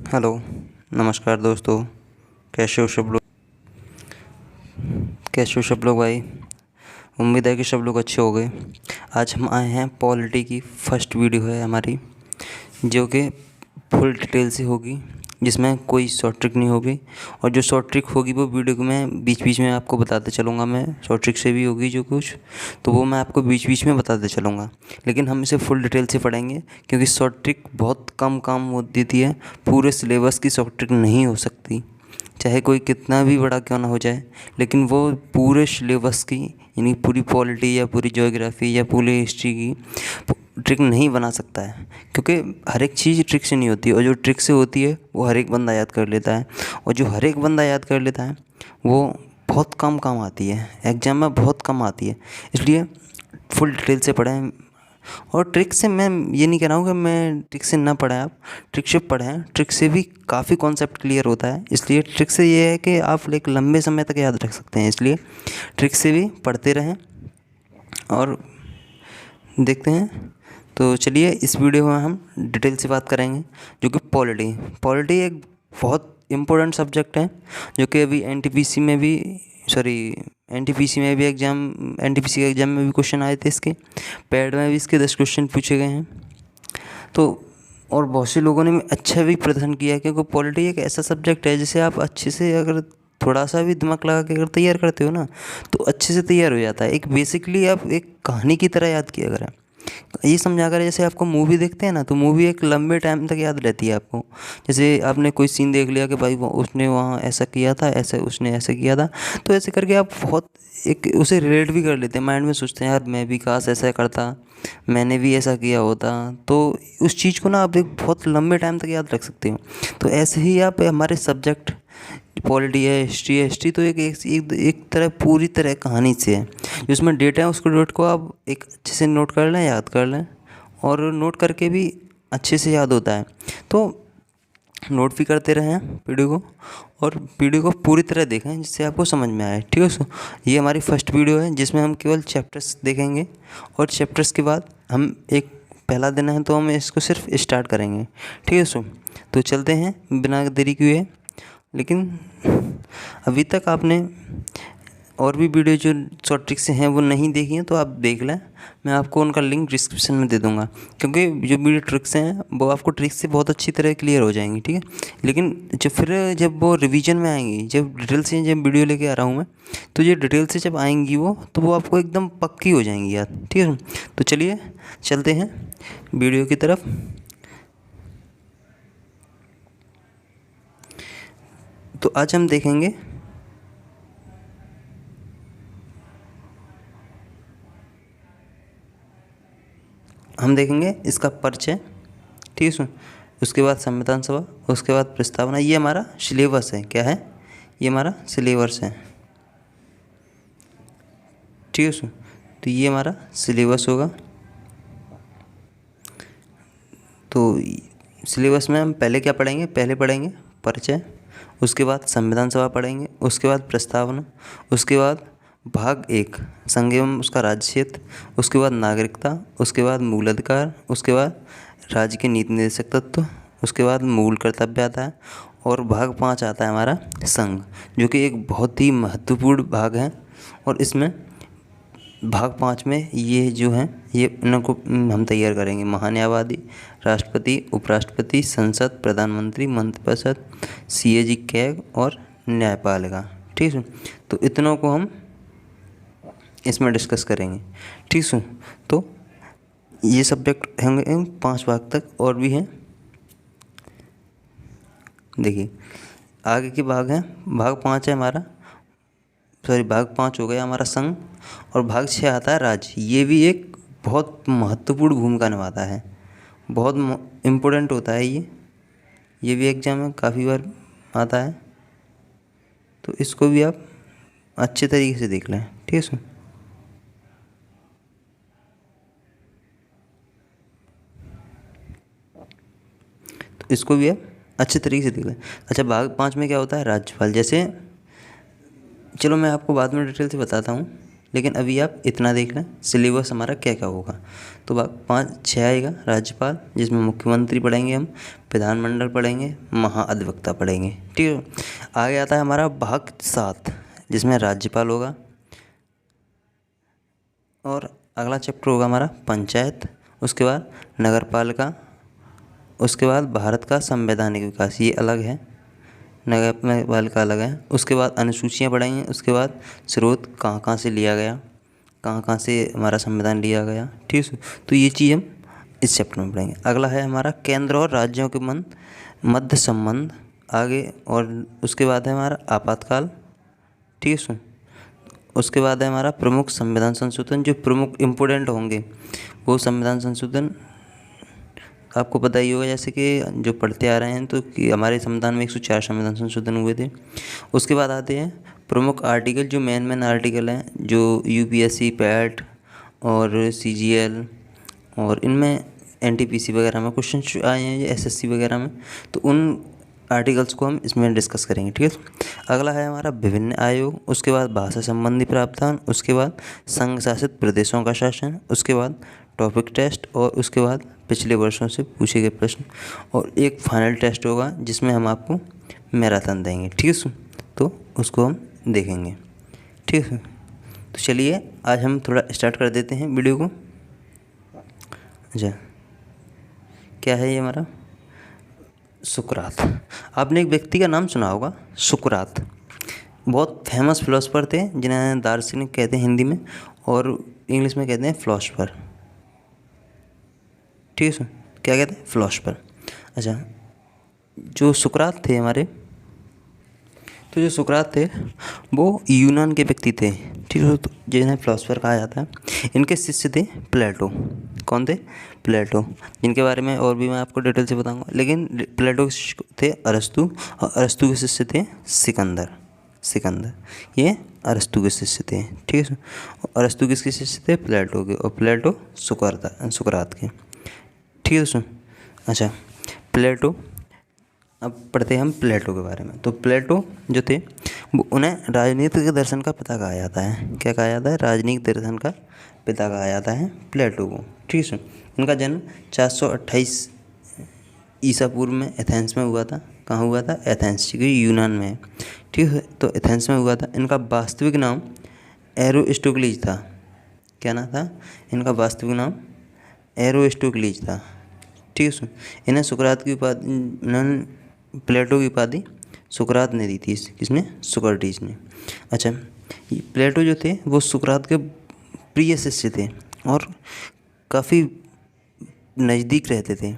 Hello, नमस्कार दोस्तों। कैसे हो सब लोग? कैसे हो सब लोग भाई? उम्मीद है कि सब लोग अच्छे हो गए। आज हम आए हैं, पॉलिटी की फर्स्ट वीडियो है हमारी, जो कि फुल डिटेल से होगी, जिसमें कोई शॉर्ट ट्रिक नहीं होगी। और जो शॉर्ट ट्रिक होगी वो वीडियो को मैं बीच बीच में आपको बताते चलूँगा। मैं शॉर्ट ट्रिक से भी होगी जो कुछ, तो वो मैं आपको बीच बीच में बताते चलूँगा। लेकिन हम इसे फुल डिटेल से पढ़ेंगे, क्योंकि शॉर्ट ट्रिक बहुत कम काम वो देती है। पूरे सिलेबस की शॉर्ट ट्रिक नहीं हो सकती, चाहे कोई कितना भी बड़ा क्यों ना हो जाए। लेकिन वो पूरे सिलेबस की, यानी पूरी पॉलिटी या पूरी ज्योग्राफी या पूरी हिस्ट्री की ट्रिक नहीं बना सकता है, क्योंकि हर एक चीज़ ट्रिक से नहीं होती। और जो ट्रिक से होती है वो हर एक बंदा याद कर लेता है, और जो हर एक बंदा याद कर लेता है वो बहुत कम काम आती है, एग्ज़ाम में बहुत कम आती है। इसलिए फुल डिटेल से पढ़ें। और ट्रिक से मैं ये नहीं कह रहा हूँ कि मैं ट्रिक से ना पढ़ें, आप ट्रिक से पढ़ें। ट्रिक से भी काफ़ी कॉन्सेप्ट क्लियर होता है। इसलिए ट्रिक से ये है कि आप एक लंबे समय तक याद रख सकते हैं। इसलिए ट्रिक से भी पढ़ते रहें और देखते हैं। तो चलिए, इस वीडियो में हम डिटेल से बात करेंगे, जो कि पॉलिटी। पॉलिटी एक बहुत इम्पोर्टेंट सब्जेक्ट है, जो कि अभी एनटीपीसी में भी, सॉरी, एनटीपीसी में भी एनटीपीसी के एग्ज़ाम में भी क्वेश्चन आए थे इसके। पैड में भी इसके 10 क्वेश्चन पूछे गए हैं। तो और बहुत से लोगों ने अच्छा भी प्रदर्शन किया है, क्योंकि पॉलिटी एक ऐसा सब्जेक्ट है जिसे आप अच्छे से, अगर थोड़ा सा भी दिमाग लगा के अगर तैयार करते हो ना, तो अच्छे से तैयार हो जाता है। एक बेसिकली आप एक कहानी की तरह याद किया करें। ये समझा कर, जैसे आपको मूवी देखते हैं ना, तो मूवी एक लंबे टाइम तक याद रहती है आपको। जैसे आपने कोई सीन देख लिया कि भाई उसने वहाँ ऐसा किया था, ऐसा उसने ऐसा किया था, तो ऐसे करके आप बहुत एक उसे रिलेट भी कर लेते हैं। माइंड में सोचते हैं, यार मैं भी काश ऐसा करता, मैंने भी ऐसा किया होता। तो उस चीज़ को ना आप एक बहुत लंबे टाइम तक याद रख सकते हो। तो ऐसे ही आप हमारे सब्जेक्ट पॉलिटी है, हिस्ट्री है। हिस्ट्री तो एक तरह पूरी तरह कहानी से है। जो उसमें डेटा है उसको डेट को आप एक अच्छे से नोट कर लें, याद कर लें, और नोट करके भी अच्छे से याद होता है। तो नोट भी करते रहें वीडियो को, और वीडियो को पूरी तरह देखें जिससे आपको समझ में आए। ठीक है सो, ये हमारी फर्स्ट वीडियो है जिसमें हम केवल चैप्टर्स देखेंगे, और चैप्टर्स के बाद हम एक पहला दिन है तो हम इसको सिर्फ स्टार्ट करेंगे। ठीक है सो, तो चलते हैं बिना देरी किए। लेकिन अभी तक आपने और भी वीडियो जो शॉर्ट ट्रिक से हैं वो नहीं देखी हैं, तो आप देख लें। मैं आपको उनका लिंक डिस्क्रिप्शन में दे दूंगा, क्योंकि जो वीडियो ट्रिक्स हैं वो आपको ट्रिक्स से बहुत अच्छी तरह क्लियर हो जाएंगी। ठीक है, लेकिन जब वो रिवीजन में आएंगी, जब डिटेल से जब वीडियो लेके आ रहा हूँ मैं, तो ये डिटेल से जब आएंगी तो वो आपको एकदम पक्की हो जाएंगी यार। ठीक है, तो चलिए चलते हैं वीडियो की तरफ। तो आज हम देखेंगे इसका परिचय। ठीक है सुन, उसके बाद संविधान सभा, उसके बाद प्रस्तावना। ये हमारा सिलेबस है। क्या है? ये हमारा सिलेबस है। ठीक है सुन, तो ये हमारा सिलेबस होगा। तो सिलेबस में हम पहले क्या पढ़ेंगे? पहले पढ़ेंगे परिचय, उसके बाद संविधान सभा पढ़ेंगे, उसके बाद प्रस्तावना, उसके बाद भाग 1 संघ एवं उसका राज्य क्षेत्र, उसके बाद नागरिकता, उसके बाद मूल अधिकार, उसके बाद राज्य के नीति निर्देशक तत्व, उसके बाद मूल कर्तव्य आता है, और भाग 5 आता है हमारा संघ, जो कि एक बहुत ही महत्वपूर्ण भाग है। और इसमें भाग 5 में ये जो हैं, ये इनको हम तैयार करेंगे। महान्यायवादी, राष्ट्रपति, उपराष्ट्रपति, संसद, प्रधानमंत्री, मंत्रिपरिषद, सीएजी, कैग और न्यायपालिका। ठीक है, तो इतनों को हम इसमें डिस्कस करेंगे। ठीक है, तो ये सब्जेक्ट होंगे 5 भाग तक, और भी हैं। देखिए आगे के भाग हैं। भाग 5 है हमारा, सॉरी भाग 5 हो गया हमारा संघ, और भाग 6 आता है राज्य। ये भी एक बहुत महत्वपूर्ण भूमिका निभाता है, बहुत इम्पोर्टेंट होता है ये भी एग्जाम में काफ़ी बार आता है। तो इसको भी आप अच्छे तरीके से देख लें। ठीक है सर, तो इसको भी आप अच्छे तरीके से देख लें। अच्छा, भाग 5 में क्या होता है? राज्यपाल। जैसे चलो मैं आपको बाद में डिटेल से बताता हूँ। लेकिन अभी आप इतना देख लें सिलेबस हमारा क्या क्या होगा। तो 5-6 आएगा राज्यपाल, जिसमें मुख्यमंत्री पढ़ेंगे हम, विधानमंडल पढ़ेंगे, महाअधिवक्ता पढ़ेंगे, ठीक है। आगे आता है हमारा भाग 7, जिसमें राज्यपाल होगा, और अगला चैप्टर होगा हमारा पंचायत, उसके बाद नगर पालिका, उसके बाद भारत का संवैधानिक विकास, ये अलग है, नगर पालिका अलग है। उसके बाद अनुसूचियाँ पढ़ेंगे, उसके बाद स्रोत कहाँ कहाँ से लिया गया, कहाँ कहाँ से हमारा संविधान लिया गया, ठीक है। तो ये चीज़ हम इस चैप्टर में पढ़ेंगे। अगला है हमारा केंद्र और राज्यों के मध्य संबंध आगे, और उसके बाद है हमारा आपातकाल, ठीक है। उसके बाद है हमारा प्रमुख संविधान संशोधन, जो प्रमुख इम्पोर्टेंट होंगे वो संविधान संशोधन आपको पता ही होगा, जैसे कि जो पढ़ते आ रहे हैं तो कि हमारे संविधान में 104 संविधान संशोधन हुए थे। उसके बाद आते हैं प्रमुख आर्टिकल, जो मेन आर्टिकल हैं, जो यूपीएससी, पैट और सीजीएल और इनमें एनटीपीसी वगैरह में क्वेश्चन आए हैं, एसएससी वगैरह में, तो उन आर्टिकल्स को हम इसमें डिस्कस करेंगे, ठीक है। अगला है हमारा विभिन्न आयोग, उसके बाद भाषा संबंधी प्रावधान, उसके बाद संघ शासित प्रदेशों का शासन, उसके बाद टॉपिक टेस्ट, और उसके बाद पिछले वर्षों से पूछे गए प्रश्न, और एक फाइनल टेस्ट होगा जिसमें हम आपको मैराथन देंगे, ठीक है। तो उसको हम देखेंगे, ठीक है। तो चलिए आज हम थोड़ा स्टार्ट कर देते हैं वीडियो को। अच्छा, क्या है ये हमारा सुकरात। आपने एक व्यक्ति का नाम सुना होगा, सुकरात। बहुत फेमस फिलोसफर थे, जिन्हें दार्शनिक कहते हैं हिंदी में, और इंग्लिश में कहते हैं फिलोसफर, ठीक है सर। क्या कहते हैं? फिलोसफर। अच्छा, जो सुकरात थे हमारे, तो जो सुकरात थे वो यूनान के व्यक्ति थे, ठीक है। तो जिन्हें फिलोसफर कहा जाता है, इनके शिष्य थे प्लेटो। कौन थे? प्लेटो, जिनके बारे में और भी मैं आपको डिटेल से बताऊंगा। लेकिन प्लेटो के शिष्य थे अरस्तु, और अरस्तु के शिष्य थे सिकंदर। ये अरस्तु के शिष्य थे, ठीक है। अरस्तु किसके शिष्य थे? प्लेटो के, और प्लेटो सुकरात के, ठीक है दोस्तों। अच्छा, प्लेटो, अब पढ़ते हैं हम प्लेटो के बारे में। तो प्लेटो जो थे वो, उन्हें राजनीतिक दर्शन का पिता कहा जाता है। क्या कहा जाता है? राजनीतिक दर्शन का पिता कहा जाता है प्लेटो को, ठीक है। उनका जन्म 428 ईसा पूर्व में एथेंस में हुआ था। कहाँ हुआ था? एथेंस, क्योंकि यूनान में है, ठीक है। तो एथेंस में हुआ था। इनका वास्तविक नाम एरोस्टोक्लीज था। क्या नाम था इनका? वास्तविक नाम एरोस्टोक्लीज था, ठीक है। इन्हें सुकरात की उपाधि, इन्होंने प्लेटो की उपाधि सुकरात ने दी थी। किसने? सुकराटीज ने। अच्छा, प्लेटो जो थे वो सुकरात के प्रिय शिष्य थे और काफ़ी नज़दीक रहते थे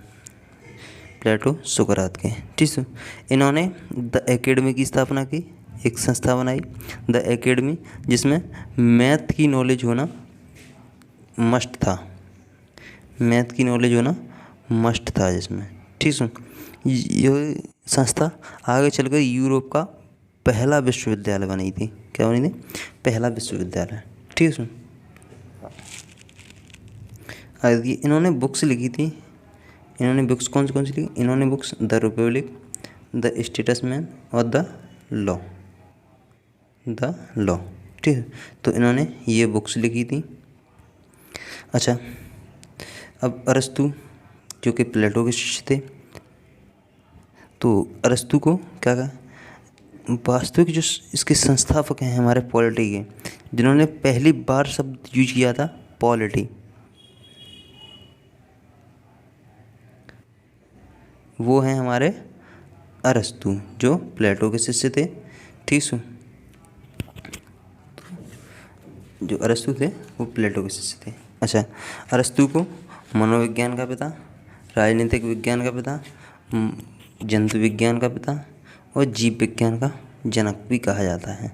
प्लेटो सुकरात के, ठीक है। इन्होंने द एकेडमी की स्थापना की, एक संस्था बनाई द एकेडमी, जिसमें मैथ की नॉलेज होना मस्ट था, मैथ की नॉलेज होना मस्ट था जिसमें, ठीक है। ये संस्था आगे चलकर यूरोप का पहला विश्वविद्यालय बनी थी। क्या बनी थी? पहला विश्वविद्यालय, ठीक है। आगे इन्होंने बुक्स लिखी थी। इन्होंने बुक्स कौन सी लिखी? इन्होंने books the Republic, the statesman और द लॉ, ठीक है। तो इन्होंने ये बुक्स लिखी थी। अच्छा, अब अरस्तु जो कि प्लेटो के शिष्य थे, तो अरस्तु को क्या कहा? वास्तविक जो इसके संस्थापक हैं हमारे पॉलिटी के, जिन्होंने पहली बार शब्द यूज किया था पॉलिटी, वो हैं हमारे अरस्तु, जो प्लेटो के शिष्य थे, ठीक है। जो अरस्तु थे वो प्लेटो के शिष्य थे। अच्छा, अरस्तु को मनोविज्ञान का पिता, राजनीतिक विज्ञान का पिता, जंतु विज्ञान का पिता और जीव विज्ञान का जनक भी कहा जाता है,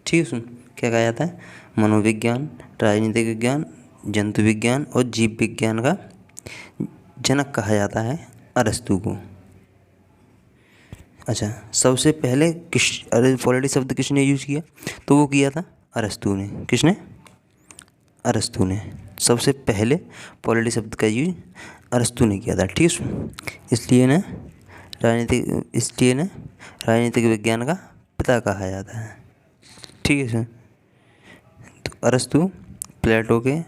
ठीक है। क्या कहा जाता है? मनोविज्ञान, राजनीतिक विज्ञान, जंतु विज्ञान और जीव विज्ञान का जनक कहा जाता है अरस्तु को। अच्छा, सबसे पहले पॉलिटी शब्द किसने यूज किया? तो वो किया था अरस्तु ने। किसने? अरस्तु ने सबसे पहले पॉलिटी शब्द का यूज अरस्तु ने किया था, ठीक है। इसलिए ना राजनीतिक विज्ञान का पिता कहा जाता है, ठीक है सर। तो अरस्तु प्लेटो के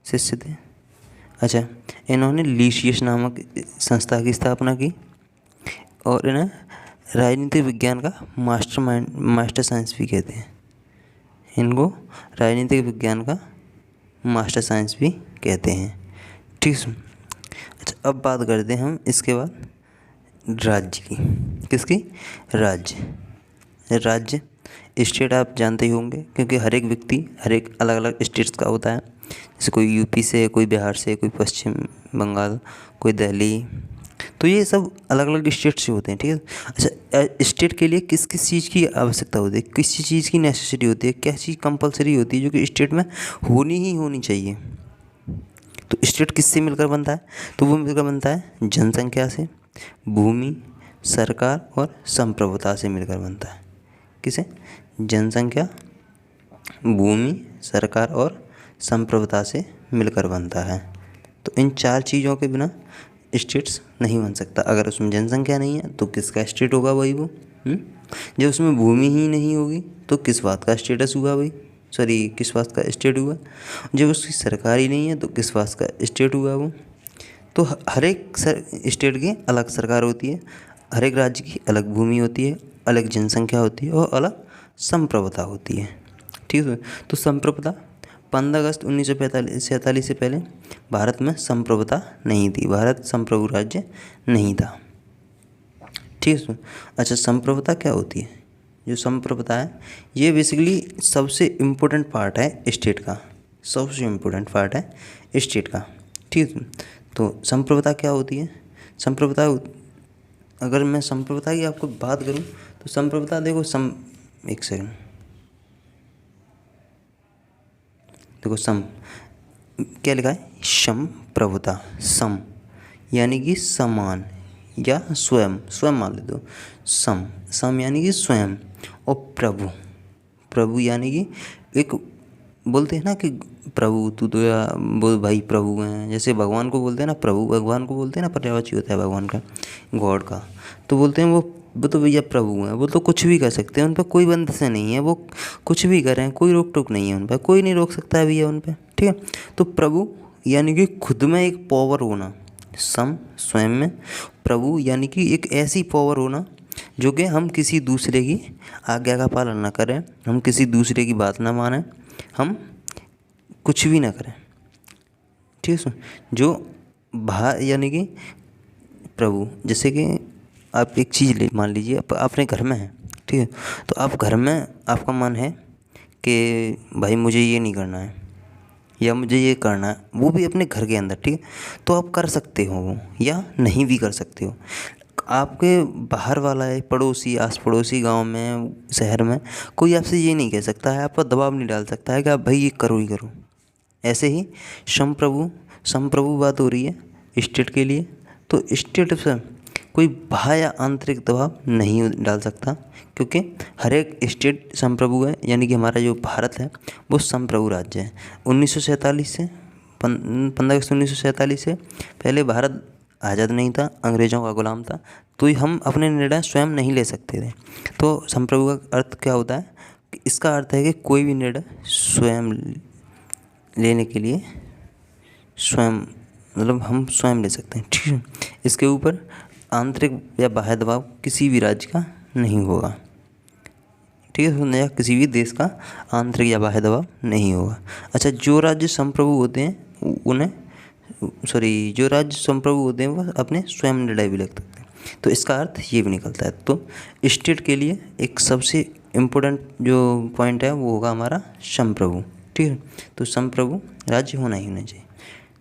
शिष्य थे। अच्छा, इन्होंने लीसियस नामक संस्था की स्थापना की और इन्हें राजनीतिक विज्ञान का मास्टर साइंस भी कहते हैं। इनको राजनीतिक विज्ञान का मास्टर साइंस भी कहते हैं। ठीक है। अच्छा, अब बात करते हैं हम इसके बाद राज्य की। किसकी? राज्य स्टेट आप जानते ही होंगे, क्योंकि हर एक व्यक्ति हर एक अलग अलग स्टेट्स का होता है। जैसे कोई यूपी से, कोई बिहार से, कोई पश्चिम बंगाल, कोई दिल्ली, तो ये सब अलग अलग स्टेट से होते हैं। ठीक है। अच्छा, स्टेट के लिए किस किस चीज़ की आवश्यकता होती है, किस चीज़ की नेसेसिटी होती है, क्या चीज़ कंपलसरी होती है जो कि स्टेट में होनी ही होनी चाहिए। तो स्टेट किससे मिलकर बनता है? तो वो मिलकर बनता है जनसंख्या से, भूमि, सरकार और संप्रभुता से मिलकर बनता है। किसे? जनसंख्या, भूमि, सरकार और संप्रभुता से मिलकर बनता है। तो इन चार चीज़ों के बिना स्टेट्स नहीं बन सकता। अगर उसमें जनसंख्या नहीं है तो किसका स्टेट होगा भाई वो? जब उसमें भूमि ही नहीं होगी तो किस बात का स्टेटस हुआ भाई? सॉरी, किस बात का स्टेट हुआ? जब उसकी सरकार ही नहीं है तो किस बात का स्टेट हुआ वो? तो हर एक स्टेट की अलग सरकार होती है, हर एक राज्य की अलग भूमि होती है, अलग जनसंख्या होती है और अलग संप्रभुता होती है। ठीक है। तो संप्रभुता 15 अगस्त 1947 से पहले भारत में संप्रभुता नहीं थी, भारत संप्रभु राज्य नहीं था। ठीक है। अच्छा, संप्रभुता क्या होती है? जो संप्रभुता है ये बेसिकली सबसे इम्पोर्टेंट पार्ट है स्टेट का, सबसे इम्पोर्टेंट पार्ट है स्टेट का। ठीक है। तो संप्रभुता क्या होती है? संप्रभुता, अगर मैं संप्रभुता की आपको बात करूं तो संप्रभुता देखो, एक सेकंड, देखो सम क्या लिखा है? संप्रभुता, सम यानी कि समान या स्वयं, स्वयं मान ले दो। सम यानी कि स्वयं, और प्रभु यानी कि एक, बोलते हैं ना कि प्रभु तू तो, या बोल भाई प्रभु हैं, जैसे भगवान को बोलते हैं ना प्रभु, भगवान को बोलते हैं ना, पर्यायवाची होता है भगवान का, गॉड का, तो बोलते हैं वो तो भैया प्रभु हैं, वो तो कुछ भी कर सकते हैं, उन पर कोई बंधन नहीं है, वो कुछ भी करें, कोई रोक टोक नहीं है उन पर, कोई नहीं रोक सकता है भैया उन पर। ठीक है। तो प्रभु यानी कि खुद में एक पावर होना, सम स्वयं में, प्रभु यानी कि एक ऐसी पावर होना जो कि हम किसी दूसरे की आज्ञा का पालन ना करें, हम किसी दूसरे की बात ना मानें, हम कुछ भी ना करें। ठीक है। जो यानी कि प्रभु, जैसे कि आप एक चीज़ मान लीजिए, अपने घर में है। ठीक है। तो आप घर में, आपका मन है कि भाई मुझे ये नहीं करना है या मुझे ये करना है, वो भी अपने घर के अंदर। ठीक है। तो आप कर सकते हो वो, या नहीं भी कर सकते हो। आपके बाहर वाला है, पड़ोसी, आस पड़ोसी, गांव में, शहर में, कोई आपसे ये नहीं कह सकता है, आप पर दबाव नहीं डाल सकता है कि आप भाई ये करो ही करो। ऐसे ही संप्रभु बात हो रही है स्टेट के लिए। तो स्टेट से कोई बाह्य या आंतरिक दबाव नहीं डाल सकता, क्योंकि हर एक स्टेट संप्रभु है, यानी कि हमारा जो भारत है वो संप्रभु राज्य है। 1947 से 15 अगस्त 1947 से पहले भारत आज़ाद नहीं था, अंग्रेज़ों का गुलाम था, तो हम अपने निर्णय स्वयं नहीं ले सकते थे। तो संप्रभु का अर्थ क्या होता है? इसका अर्थ है कि कोई भी निर्णय स्वयं लेने के लिए स्वयं, मतलब हम स्वयं ले सकते हैं। ठीक है। इसके ऊपर आंतरिक या बाह्य दबाव किसी भी राज्य का नहीं होगा। ठीक है। या किसी भी देश का आंतरिक या बाह्य दबाव नहीं होगा। अच्छा, जो राज्य संप्रभु होते हैं जो राज्य संप्रभु होते हैं वो अपने स्वयं निर्णय भी ले सकते हैं। तो इसका अर्थ ये भी निकलता है। तो स्टेट के लिए एक सबसे इम्पोर्टेंट जो पॉइंट है वो होगा हमारा संप्रभु। ठीक है। तो संप्रभु राज्य होना ही होना चाहिए।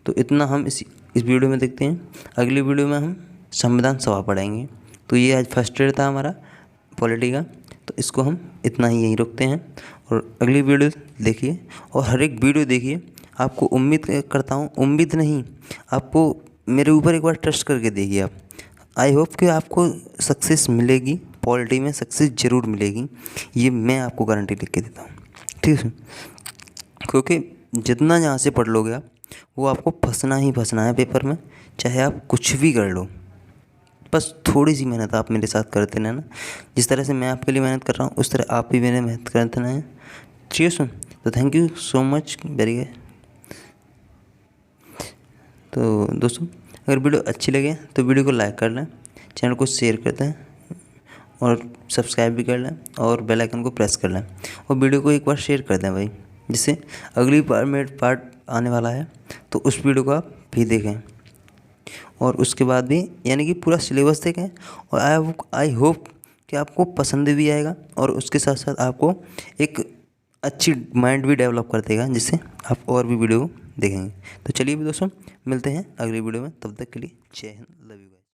तो इतना हम इस वीडियो में देखते हैं। अगली वीडियो में हम संविधान सभा पढ़ाएंगे। तो ये आज फर्स्ट ईयर था हमारा पॉलिटी का, तो इसको हम इतना ही यहीं रोकते हैं और अगली वीडियो देखिए और हर एक वीडियो देखिए। आपको उम्मीद करता हूँ, उम्मीद नहीं, आपको मेरे ऊपर एक बार ट्रस्ट करके देखिए आप। आई होप कि आपको सक्सेस मिलेगी, पॉलिटी में सक्सेस ज़रूर मिलेगी, ये मैं आपको गारंटी लिख के देता हूँ। ठीक है। क्योंकि जितना यहाँ से पढ़ लोगे आप, वो आपको फंसना ही फंसना है पेपर में, चाहे आप कुछ भी कर लो। बस थोड़ी सी मेहनत आप मेरे साथ करते रहना, जिस तरह से मैं आपके लिए मेहनत कर रहा हूँ उस तरह आप भी मेरे मेहनत करते रहें। ठीक है। तो thank you so much very good. तो दोस्तों अगर वीडियो अच्छी लगे तो वीडियो को लाइक कर लें, चैनल को शेयर कर दें और सब्सक्राइब भी कर लें और बेल आइकन को प्रेस कर लें और वीडियो को एक बार शेयर कर दें भाई, जिससे अगली बार मेरा पार्ट आने वाला है तो उस वीडियो को आप भी देखें और उसके बाद भी यानी कि पूरा सिलेबस देखें और आई होप कि आपको पसंद भी आएगा और उसके साथ साथ आपको एक अच्छी माइंड भी डेवलप कर देगा, जिससे आप और भी वीडियो देखेंगे। तो चलिए भी दोस्तों मिलते हैं अगली वीडियो में, तब तक के लिए जय हिंद, लव यू।